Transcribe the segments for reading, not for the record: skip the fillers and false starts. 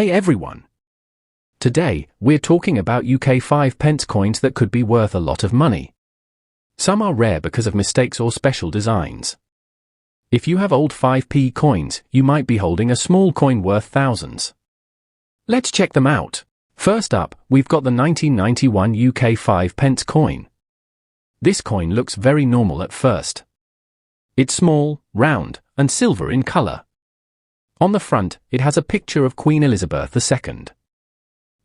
Hey everyone! Today, we're talking about UK 5 pence coins that could be worth a lot of money. Some are rare because of mistakes or special designs. If you have old 5p coins, you might be holding a small coin worth thousands. Let's check them out. First up, we've got the 1991 UK 5 pence coin. This coin looks very normal at first. It's small, round, and silver in colour. On the front, it has a picture of Queen Elizabeth II.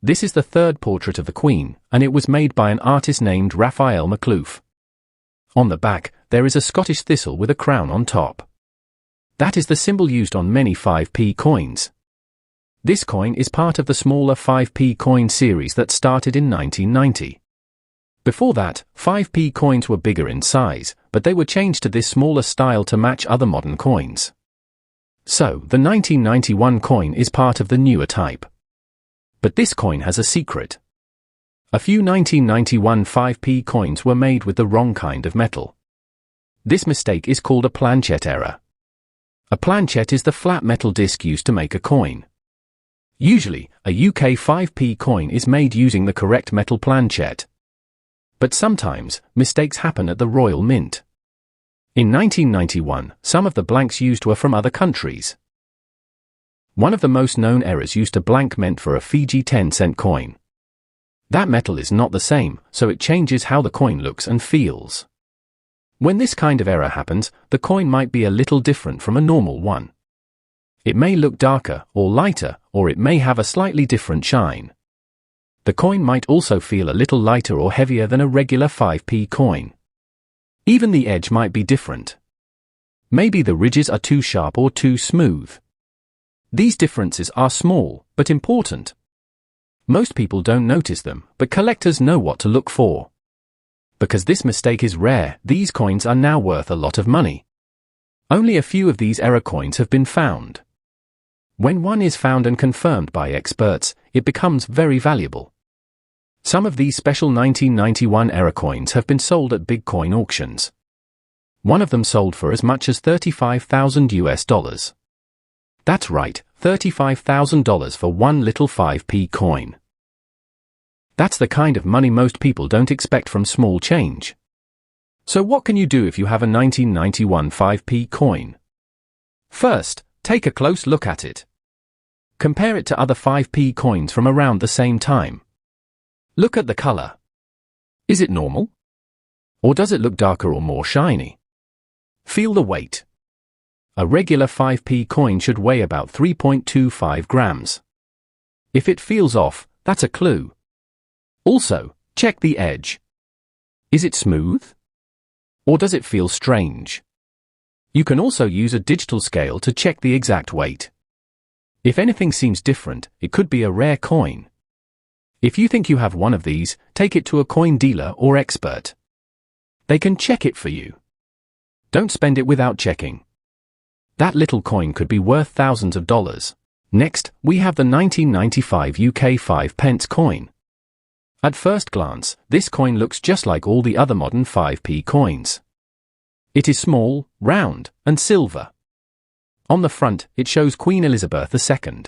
This is the third portrait of the Queen, and it was made by an artist named Raphael McLoof. On the back, there is a Scottish thistle with a crown on top. That is the symbol used on many 5p coins. This coin is part of the smaller 5p coin series that started in 1990. Before that, 5p coins were bigger in size, but they were changed to this smaller style to match other modern coins. So, the 1991 coin is part of the newer type. But this coin has a secret. A few 1991 5p coins were made with the wrong kind of metal. This mistake is called a planchet error. A planchet is the flat metal disc used to make a coin. Usually, a UK 5p coin is made using the correct metal planchet. But sometimes, mistakes happen at the Royal Mint. In 1991, some of the blanks used were from other countries. One of the most known errors used a blank meant for a Fiji 10-cent coin. That metal is not the same, so it changes how the coin looks and feels. When this kind of error happens, the coin might be a little different from a normal one. It may look darker or lighter, or it may have a slightly different shine. The coin might also feel a little lighter or heavier than a regular 5p coin. Even the edge might be different. Maybe the ridges are too sharp or too smooth. These differences are small, but important. Most people don't notice them, but collectors know what to look for. Because this mistake is rare, these coins are now worth a lot of money. Only a few of these error coins have been found. When one is found and confirmed by experts, it becomes very valuable. Some of these special 1991 error coins have been sold at big coin auctions. One of them sold for as much as $35,000. That's right, $35,000 for one little 5p coin. That's the kind of money most people don't expect from small change. So what can you do if you have a 1991 5p coin? First, take a close look at it. Compare it to other 5p coins from around the same time. Look at the color. Is it normal? Or does it look darker or more shiny? Feel the weight. A regular 5p coin should weigh about 3.25 grams. If it feels off, that's a clue. Also, check the edge. Is it smooth? Or does it feel strange? You can also use a digital scale to check the exact weight. If anything seems different, it could be a rare coin. If you think you have one of these, take it to a coin dealer or expert. They can check it for you. Don't spend it without checking. That little coin could be worth thousands of dollars. Next, we have the 1995 UK 5 pence coin. At first glance, this coin looks just like all the other modern 5p coins. It is small, round, and silver. On the front, it shows Queen Elizabeth II.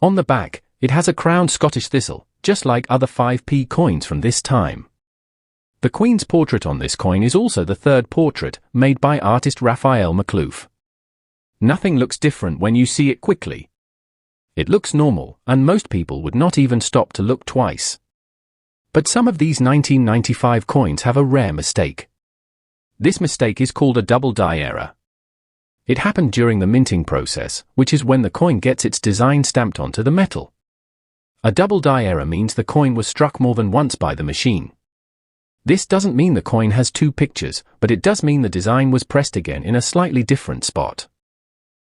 On the back, it has a crowned Scottish thistle, just like other 5p coins from this time. The Queen's portrait on this coin is also the third portrait, made by artist Raphael McLoof. Nothing looks different when you see it quickly. It looks normal, and most people would not even stop to look twice. But some of these 1995 coins have a rare mistake. This mistake is called a double die error. It happened during the minting process, which is when the coin gets its design stamped onto the metal. A double die error means the coin was struck more than once by the machine. This doesn't mean the coin has two pictures, but it does mean the design was pressed again in a slightly different spot.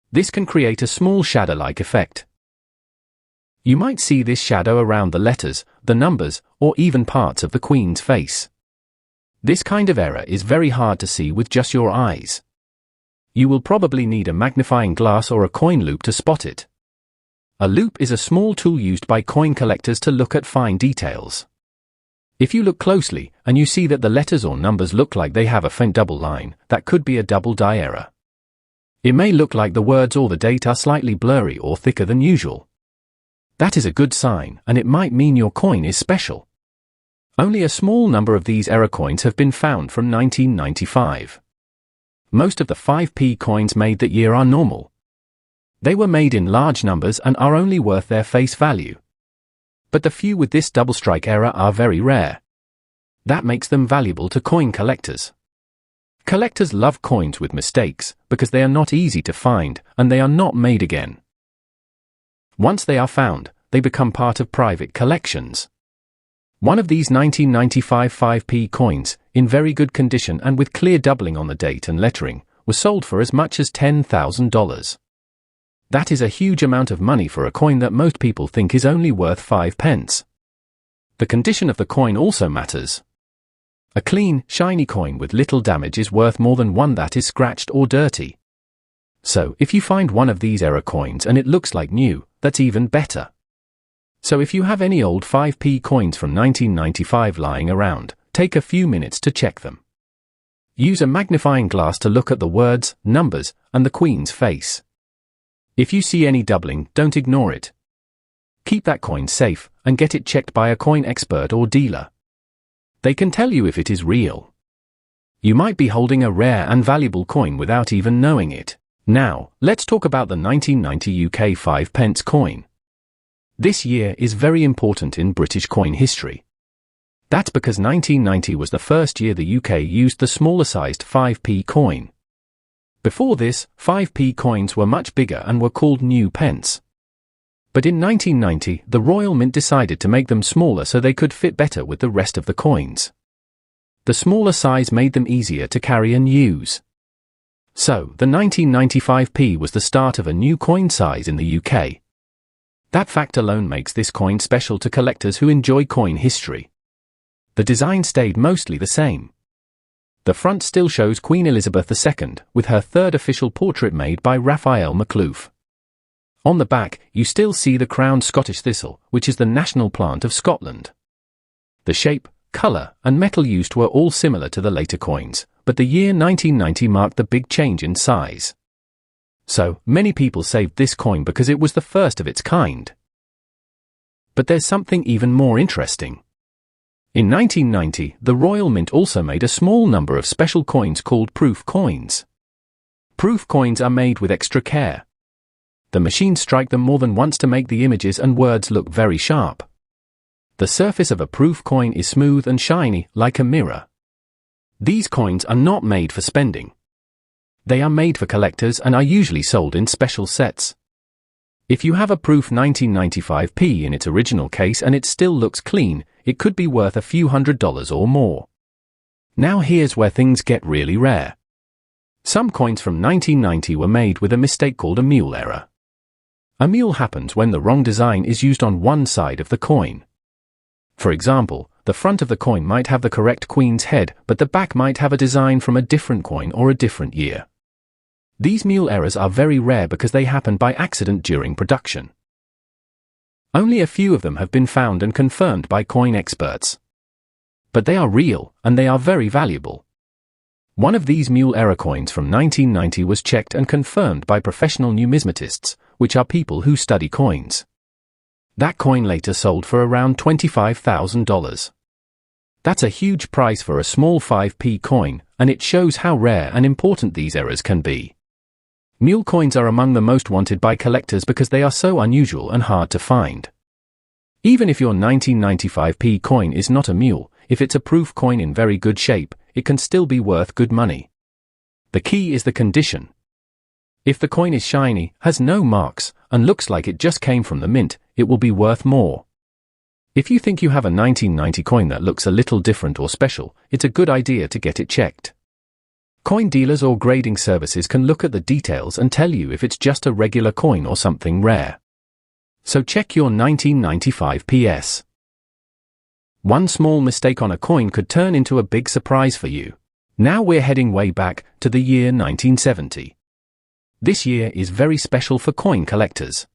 This can create a small shadow-like effect. You might see this shadow around the letters, the numbers, or even parts of the Queen's face. This kind of error is very hard to see with just your eyes. You will probably need a magnifying glass or a coin loupe to spot it. A loupe is a small tool used by coin collectors to look at fine details. If you look closely, and you see that the letters or numbers look like they have a faint double line, that could be a double die error. It may look like the words or the date are slightly blurry or thicker than usual. That is a good sign, and it might mean your coin is special. Only a small number of these error coins have been found from 1995. Most of the 5p coins made that year are normal. They were made in large numbers and are only worth their face value. But the few with this double strike error are very rare. That makes them valuable to coin collectors. Collectors love coins with mistakes because they are not easy to find and they are not made again. Once they are found, they become part of private collections. One of these 1995 5p coins, in very good condition and with clear doubling on the date and lettering, was sold for as much as $10,000. That is a huge amount of money for a coin that most people think is only worth 5 pence. The condition of the coin also matters. A clean, shiny coin with little damage is worth more than one that is scratched or dirty. So, if you find one of these error coins and it looks like new, that's even better. So if you have any old 5p coins from 1995 lying around, take a few minutes to check them. Use a magnifying glass to look at the words, numbers, and the Queen's face. If you see any doubling, don't ignore it. Keep that coin safe, and get it checked by a coin expert or dealer. They can tell you if it is real. You might be holding a rare and valuable coin without even knowing it. Now, let's talk about the 1990 UK 5 pence coin. This year is very important in British coin history. That's because 1990 was the first year the UK used the smaller-sized 5p coin. Before this, 5p coins were much bigger and were called new pence. But in 1990, the Royal Mint decided to make them smaller so they could fit better with the rest of the coins. The smaller size made them easier to carry and use. So, the 1995p was the start of a new coin size in the UK. That fact alone makes this coin special to collectors who enjoy coin history. The design stayed mostly the same. The front still shows Queen Elizabeth II, with her third official portrait made by Raphael McLoof. On the back, you still see the crowned Scottish thistle, which is the national plant of Scotland. The shape, colour, and metal used were all similar to the later coins, but the year 1990 marked the big change in size. So, many people saved this coin because it was the first of its kind. But there's something even more interesting. In 1990, the Royal Mint also made a small number of special coins called proof coins. Proof coins are made with extra care. The machines strike them more than once to make the images and words look very sharp. The surface of a proof coin is smooth and shiny, like a mirror. These coins are not made for spending. They are made for collectors and are usually sold in special sets. If you have a proof 1995p in its original case and it still looks clean, it could be worth a few $100s or more. Now here's where things get really rare. Some coins from 1990 were made with a mistake called a mule error. A mule happens when the wrong design is used on one side of the coin. For example, the front of the coin might have the correct queen's head, but the back might have a design from a different coin or a different year. These mule errors are very rare because they happen by accident during production. Only a few of them have been found and confirmed by coin experts. But they are real, and they are very valuable. One of these mule error coins from 1990 was checked and confirmed by professional numismatists, which are people who study coins. That coin later sold for around $25,000. That's a huge price for a small 5p coin, and it shows how rare and important these errors can be. Mule coins are among the most wanted by collectors because they are so unusual and hard to find. Even if your 1995p coin is not a mule, if it's a proof coin in very good shape, it can still be worth good money. The key is the condition. If the coin is shiny, has no marks, and looks like it just came from the mint, it will be worth more. If you think you have a 1990 coin that looks a little different or special, it's a good idea to get it checked. Coin dealers or grading services can look at the details and tell you if it's just a regular coin or something rare. So check your 1995 PS. One small mistake on a coin could turn into a big surprise for you. Now we're heading way back to the year 1970. This year is very special for coin collectors.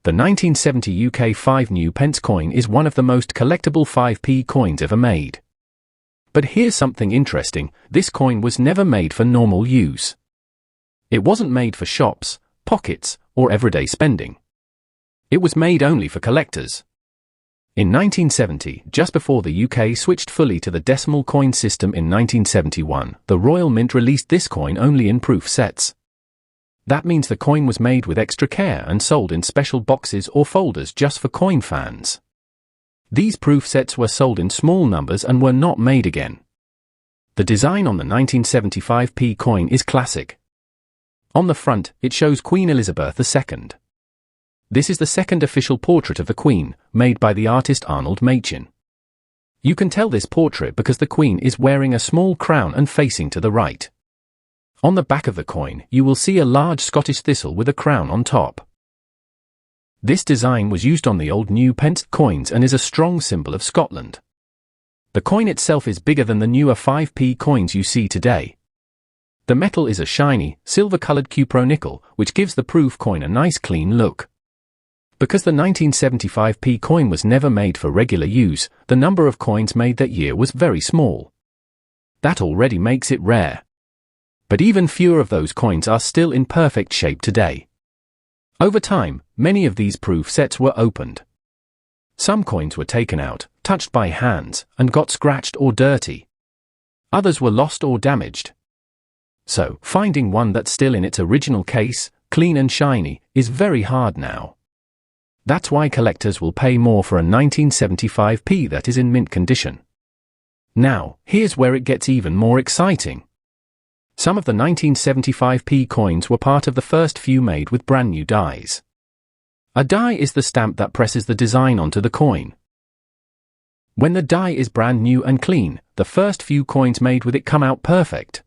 The 1970 UK 5 new pence coin is one of the most collectible 5p coins ever made. But here's something interesting, this coin was never made for normal use. It wasn't made for shops, pockets, or everyday spending. It was made only for collectors. In 1970, just before the UK switched fully to the decimal coin system in 1971, the Royal Mint released this coin only in proof sets. That means the coin was made with extra care and sold in special boxes or folders just for coin fans. These proof sets were sold in small numbers and were not made again. The design on the 1975p coin is classic. On the front, it shows Queen Elizabeth II. This is the second official portrait of the Queen, made by the artist Arnold Machin. You can tell this portrait because the Queen is wearing a small crown and facing to the right. On the back of the coin, you will see a large Scottish thistle with a crown on top. This design was used on the old new Pence coins and is a strong symbol of Scotland. The coin itself is bigger than the newer 5p coins you see today. The metal is a shiny, silver-colored cupro-nickel, which gives the proof coin a nice clean look. Because the 1975p coin was never made for regular use, the number of coins made that year was very small. That already makes it rare. But even fewer of those coins are still in perfect shape today. Over time, many of these proof sets were opened. Some coins were taken out, touched by hands, and got scratched or dirty. Others were lost or damaged. So, finding one that's still in its original case, clean and shiny, is very hard now. That's why collectors will pay more for a 1975p that is in mint condition. Now, here's where it gets even more exciting. Some of the 1975p coins were part of the first few made with brand new dies. A die is the stamp that presses the design onto the coin. When the die is brand new and clean, the first few coins made with it come out perfect.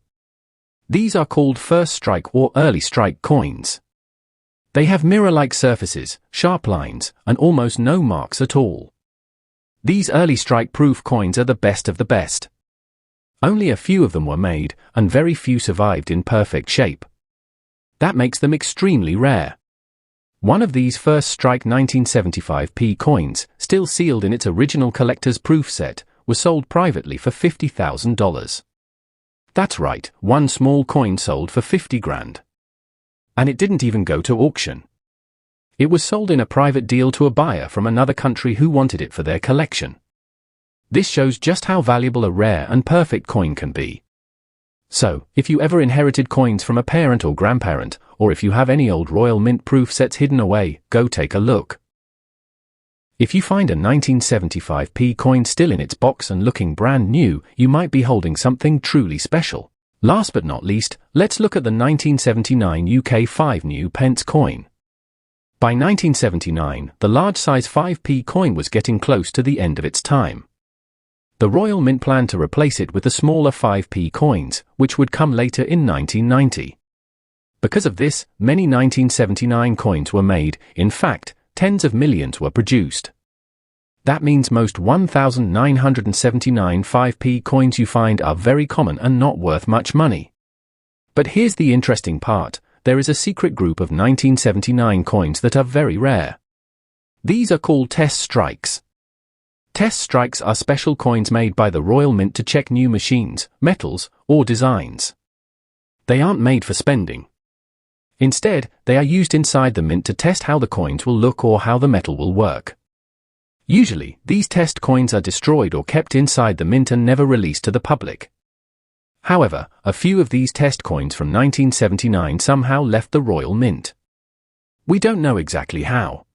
These are called first strike or early strike coins. They have mirror-like surfaces, sharp lines, and almost no marks at all. These early strike-proof coins are the best of the best. Only a few of them were made, and very few survived in perfect shape. That makes them extremely rare. One of these first strike 1975p coins, still sealed in its original collector's proof set, was sold privately for $50,000. That's right, one small coin sold for 50 grand. And it didn't even go to auction. It was sold in a private deal to a buyer from another country who wanted it for their collection. This shows just how valuable a rare and perfect coin can be. So, if you ever inherited coins from a parent or grandparent, or if you have any old Royal Mint proof sets hidden away, go take a look. If you find a 1975p coin still in its box and looking brand new, you might be holding something truly special. Last but not least, let's look at the 1979 UK 5 new pence coin. By 1979, the large-size 5p coin was getting close to the end of its time. The Royal Mint planned to replace it with the smaller 5p coins, which would come later in 1990. Because of this, many 1979 coins were made, in fact, tens of millions were produced. That means most 1,979 5p coins you find are very common and not worth much money. But here's the interesting part, there is a secret group of 1979 coins that are very rare. These are called test strikes. Test strikes are special coins made by the Royal Mint to check new machines, metals, or designs. They aren't made for spending. Instead, they are used inside the mint to test how the coins will look or how the metal will work. Usually, these test coins are destroyed or kept inside the mint and never released to the public. However, a few of these test coins from 1979 somehow left the Royal Mint. We don't know exactly how.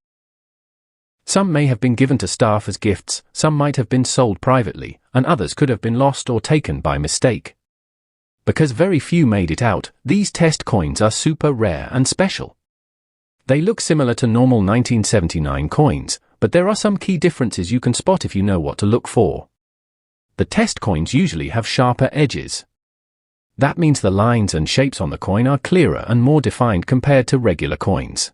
Some may have been given to staff as gifts, some might have been sold privately, and others could have been lost or taken by mistake. Because very few made it out, these test coins are super rare and special. They look similar to normal 1979 coins, but there are some key differences you can spot if you know what to look for. The test coins usually have sharper edges. That means the lines and shapes on the coin are clearer and more defined compared to regular coins.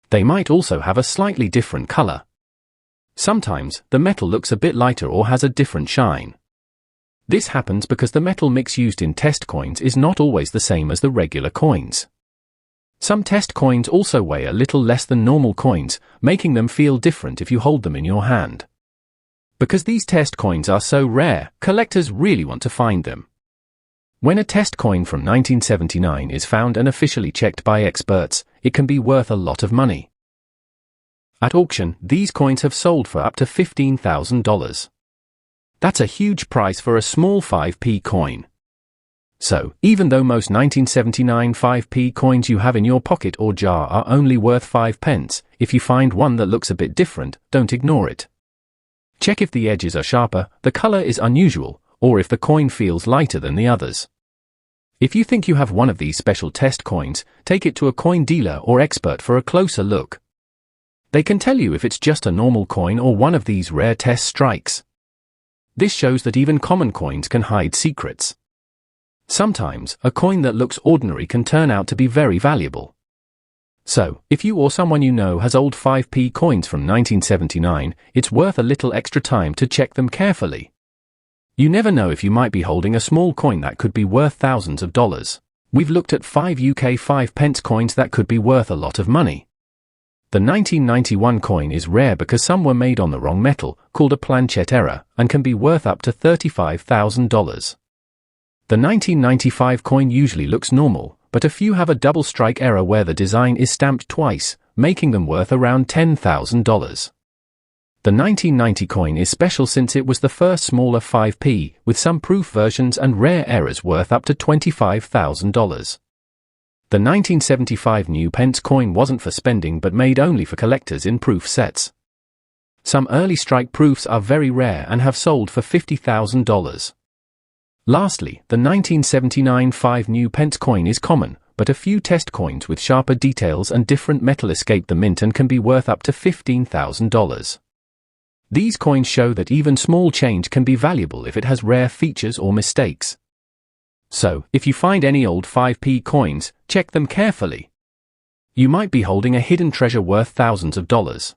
They might also have a slightly different color. Sometimes, the metal looks a bit lighter or has a different shine. This happens because the metal mix used in test coins is not always the same as the regular coins. Some test coins also weigh a little less than normal coins, making them feel different if you hold them in your hand. Because these test coins are so rare, collectors really want to find them. When a test coin from 1979 is found and officially checked by experts, it can be worth a lot of money. At auction, these coins have sold for up to $15,000. That's a huge price for a small 5p coin. So, even though most 1979 5p coins you have in your pocket or jar are only worth 5 pence, if you find one that looks a bit different, don't ignore it. Check if the edges are sharper, the color is unusual, or if the coin feels lighter than the others. If you think you have one of these special test coins, take it to a coin dealer or expert for a closer look. They can tell you if it's just a normal coin or one of these rare test strikes. This shows that even common coins can hide secrets. Sometimes, a coin that looks ordinary can turn out to be very valuable. So, if you or someone you know has old 5p coins from 1979, it's worth a little extra time to check them carefully. You never know if you might be holding a small coin that could be worth thousands of dollars. We've looked at 5 UK 5 pence coins that could be worth a lot of money. The 1991 coin is rare because some were made on the wrong metal, called a Planchet Error, and can be worth up to $35,000. The 1995 coin usually looks normal, but a few have a double strike error where the design is stamped twice, making them worth around $10,000. The 1990 coin is special since it was the first smaller 5p, with some proof versions and rare errors worth up to $25,000. The 1975 new pence coin wasn't for spending but made only for collectors in proof sets. Some early strike proofs are very rare and have sold for $50,000. Lastly, the 1979 5 new pence coin is common, but a few test coins with sharper details and different metal escape the mint and can be worth up to $15,000. These coins show that even small change can be valuable if it has rare features or mistakes. So, if you find any old 5p coins, check them carefully. You might be holding a hidden treasure worth thousands of dollars.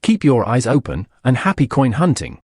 Keep your eyes open, and happy coin hunting!